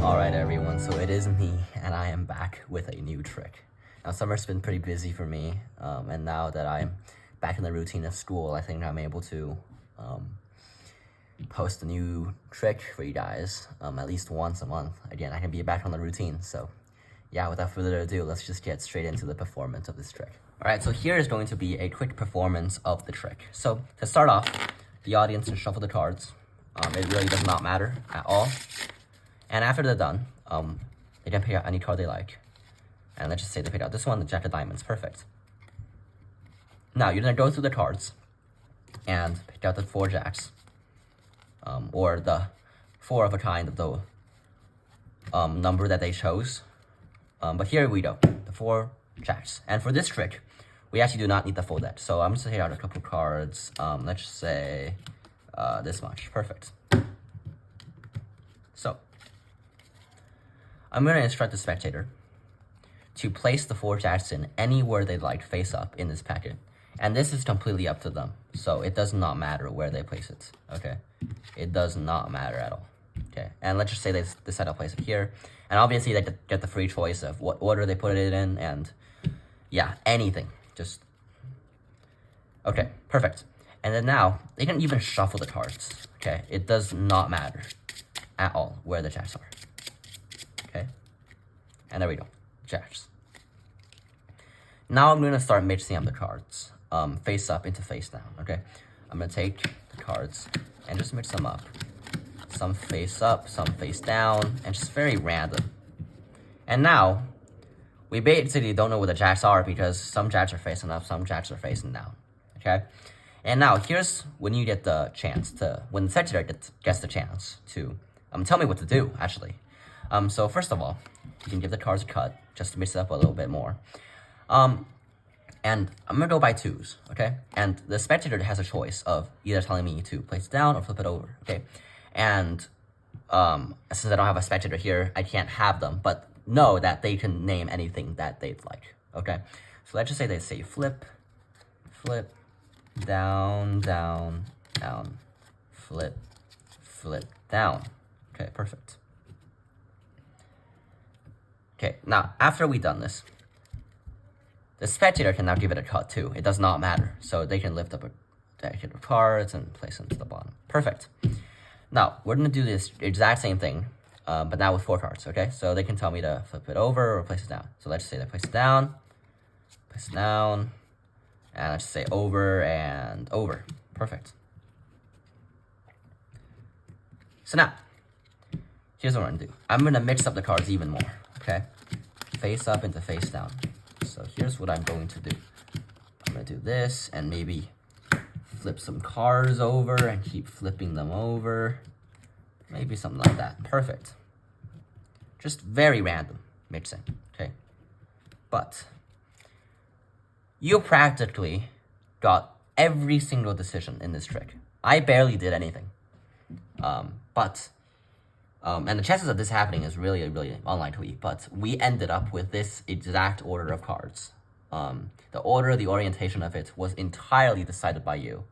Alright everyone, so it is me, and I am back with a new trick. Now summer's been pretty busy for me, and now that I'm back in the routine of school, I think I'm able to post a new trick for you guys, at least once a month. Again, I can be back on the routine, so yeah, without further ado, let's just get straight into the performance of this trick. Alright, so here is going to be a quick performance of the trick. So, to start off, the audience can shuffle the cards. It really does not matter at all. And after they're done, they can pick out any card they like. And let's just say they pick out this one, the Jack of Diamonds. Perfect. Now, you're going to go through the cards and pick out the 4 jacks. Or the 4 of a kind of the number that they chose. But here we go, the 4 jacks. And for this trick, we actually do not need the full deck. So I'm just going to take out a couple cards. Let's just say this much. Perfect. So, I'm going to instruct the spectator to place the 4 jacks in anywhere they'd like face up in this packet. And this is completely up to them. So it does not matter where they place it, okay? It does not matter at all, okay? And let's just say they decide to place it here. And obviously they get the free choice of what order they put it in and, yeah, anything. Just, okay, perfect. And then now, they can even shuffle the cards, okay? It does not matter at all where the jacks are. Okay, and there we go, jacks. Now I'm going to start mixing up the cards, face up into face down, okay? I'm going to take the cards and just mix them up. Some face up, some face down, and just very random. And now, we basically don't know where the jacks are because some jacks are facing up, some jacks are facing down, okay? And now, here's when you get the chance to, when the spectator gets the chance to tell me what to do, actually. So first of all, you can give the cards a cut, just to mix it up a little bit more. And I'm going to go by 2s, okay? And the spectator has a choice of either telling me to place it down or flip it over, okay? And since I don't have a spectator here, I can't have them, but know that they can name anything that they'd like, okay? So let's just say they say flip, flip, down, down, down, flip, flip, down. Okay, perfect. Okay, now, after we've done this, the spectator can now give it a cut too. It does not matter. So they can lift up a deck of cards and place them to the bottom. Perfect. Now, we're going to do this exact same thing, but now with 4 cards, okay? So they can tell me to flip it over or place it down. So let's just say they place it down, and let's just say over and over. Perfect. So now, here's what I'm going to do. I'm going to mix up the cards even more, okay? Face up into face down. So here's what I'm going to do. I'm going to do this and maybe flip some cards over and keep flipping them over. Maybe something like that. Perfect. Just very random mixing, okay? But you practically got every single decision in this trick. I barely did anything. And the chances of this happening is really, really unlikely, but we ended up with this exact order of cards. The order, the orientation of it was entirely decided by you.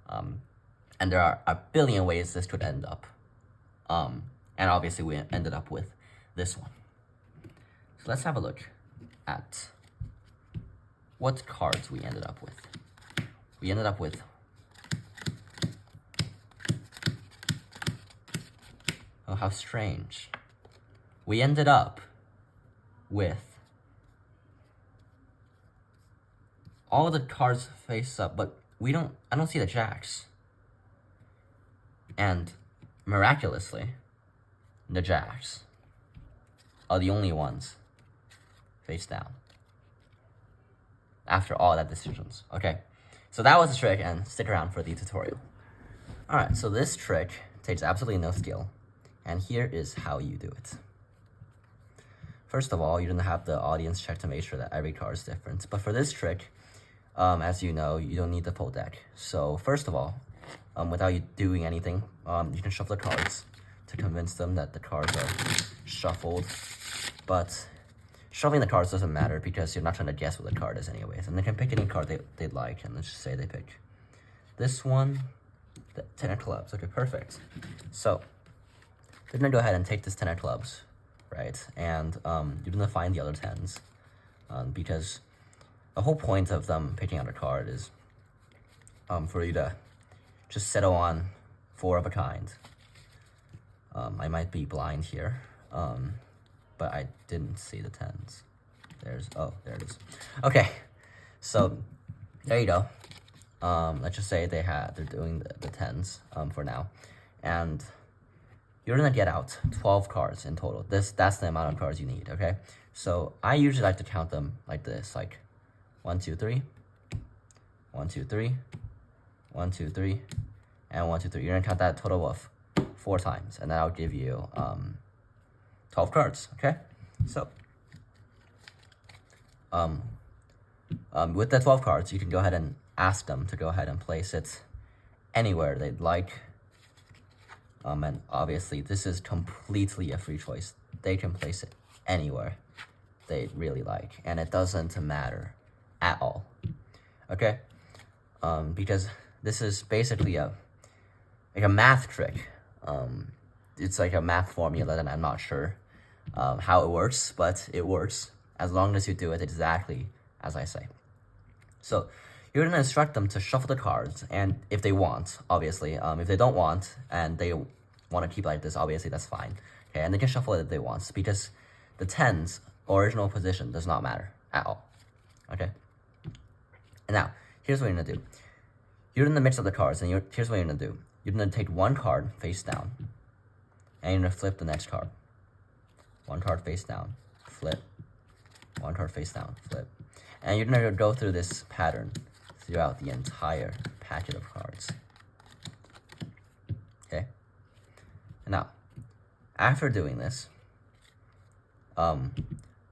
And there are a billion ways this could end up. And obviously we ended up with this one. So let's have a look at what cards we ended up with. We ended up with oh, how strange. We ended up with all the cards face up, but I don't see the jacks. And miraculously, the jacks are the only ones face down. After all that decisions, okay? So that was the trick, and stick around for the tutorial. Alright, so this trick takes absolutely no skill. And here is how you do it. First of all, you're gonna have the audience check to make sure that every card is different. But for this trick, as you know, you don't need the full deck. So first of all, without you doing anything, you can shuffle the cards to convince them that the cards are shuffled. But shuffling the cards doesn't matter because you're not trying to guess what the card is anyways. And they can pick any card they'd like, and let's just say they pick this one, the 10 of clubs. Okay, perfect. So they're gonna go ahead and take this 10 of clubs right? And you're gonna find the other 10s, because the whole point of them picking out a card is for you to just settle on 4 of a kind. I might be blind here, but I didn't see the 10s. Oh, there it is. Okay, so there you go. Let's just say they're doing the 10s for now, and you're gonna get out 12 cards in total. That's the amount of cards you need. Okay, so I usually like to count them like this, like 1, 2, 3, 1, 2, 3, 1, 2, 3, and 1, 2, 3. You're gonna count that total of 4 times, and that'll give you 12 cards. Okay, so with the 12 cards, you can go ahead and ask them to go ahead and place it anywhere they'd like. And obviously, this is completely a free choice. They can place it anywhere they really like, and it doesn't matter at all. Okay, because this is basically a math trick. It's like a math formula that I'm not sure how it works, but it works as long as you do it exactly as I say. So you're gonna instruct them to shuffle the cards, and if they want, obviously, if they don't want and they want to keep it like this, obviously that's fine. Okay, and they can shuffle it if they want, because the 10's original position does not matter at all. Okay, and now here's what you're gonna do. You're in the midst of the cards, and here's what you're gonna do. You're gonna take 1 card face down, and you're gonna flip the next card. 1 card face down, flip. 1 card face down, flip. And you're gonna go through this pattern throughout the entire packet of cards. Okay? And now, after doing this,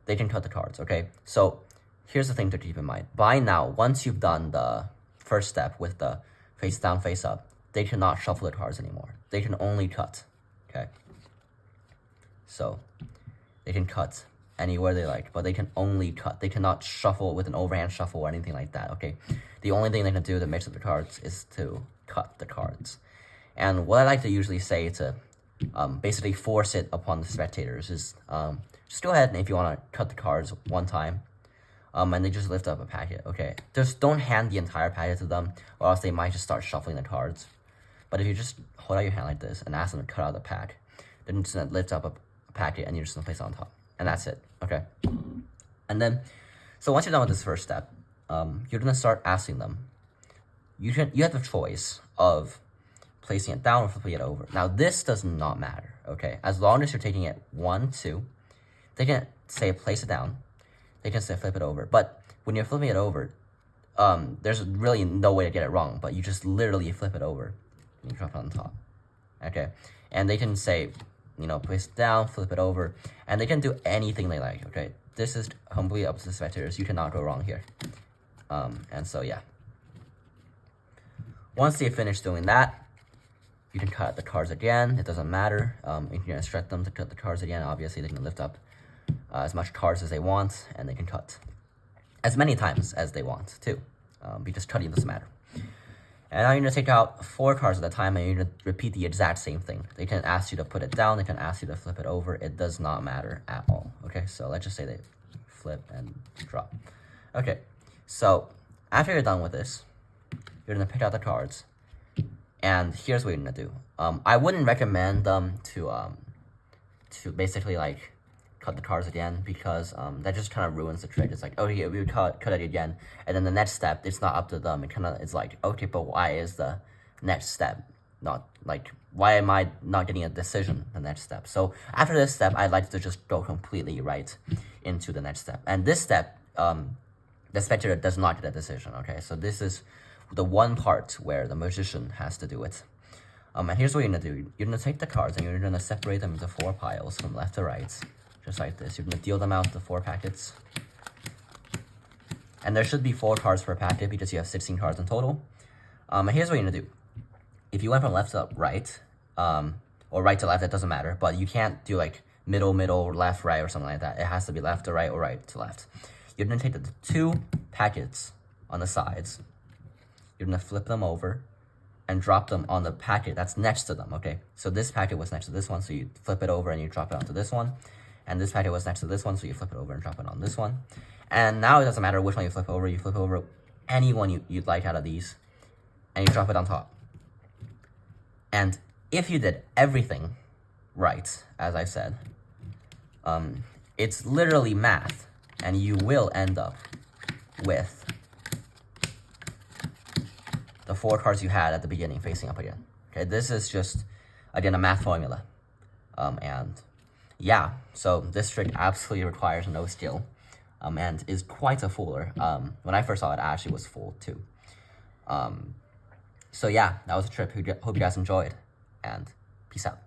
they can cut the cards, okay? So, here's the thing to keep in mind. By now, once you've done the first step with the face down, face up, they cannot shuffle the cards anymore. They can only cut, okay? So, they can cut anywhere they like, but they can only cut. They cannot shuffle with an overhand shuffle or anything like that, okay? The only thing they can do to mix up the cards is to cut the cards. And what I like to usually say to basically force it upon the spectators is just go ahead and if you want to cut the cards 1 time, and they just lift up a packet, okay? Just don't hand the entire packet to them, or else they might just start shuffling the cards. But if you just hold out your hand like this and ask them to cut out the pack, then just lift up a packet and you're just gonna place it on top. And that's it, okay? And then, so once you're done with this first step, you're gonna start asking them. You have the choice of placing it down or flipping it over. Now, this does not matter, okay? As long as you're taking it 1, 2, they can say place it down. They can say flip it over. But when you're flipping it over, there's really no way to get it wrong, but you just literally flip it over and you drop it on top, okay? And they can say, you know, place it down, flip it over, and they can do anything they like, okay? This is completely up to the spectators. You cannot go wrong here. And so, yeah. Once they finish doing that, you can cut the cards again. It doesn't matter. You can instruct them to cut the cards again. Obviously, they can lift up as much cards as they want, and they can cut as many times as they want, too, because cutting doesn't matter. And now you're going to take out 4 cards at a time, and you're going to repeat the exact same thing. They can ask you to put it down. They can ask you to flip it over. It does not matter at all. Okay, so let's just say they flip and drop. Okay, so after you're done with this, you're going to pick out the cards. And here's what you're going to do. I wouldn't recommend them to basically, like, cut the cards again, because that just kind of ruins the trick. It's like, oh yeah, we would cut it again, and then the next step, it's not up to them. It kind of is like, okay, but why is the next step not, like, why am I not getting a decision the next step? So after this step, I'd like to just go completely right into the next step. And this step, the spectator does not get a decision, okay? So this is the one part where the magician has to do it. And here's what you're going to do. You're going to take the cards and you're going to separate them into 4 piles from left to right. Just like this. You're going to deal them out to 4 packets. And there should be 4 cards per packet because you have 16 cards in total. And here's what you're going to do. If you went from left to right, or right to left, it doesn't matter. But you can't do like middle, left, right, or something like that. It has to be left to right or right to left. You're going to take the 2 packets on the sides. You're going to flip them over and drop them on the packet that's next to them, okay? So this packet was next to this one, so you flip it over and you drop it onto this one. and this packet was next to this one, so you flip it over and drop it on this one. And now it doesn't matter which one you flip over any one you'd like out of these, and you drop it on top. And if you did everything right, as I said, it's literally math, and you will end up with the 4 cards you had at the beginning facing up again. Okay, this is just, again, a math formula. And yeah, so this trick absolutely requires no skill, and is quite a fooler. When I first saw it, I actually was fooled too. So yeah, that was a trick. Hope you guys enjoyed, and peace out.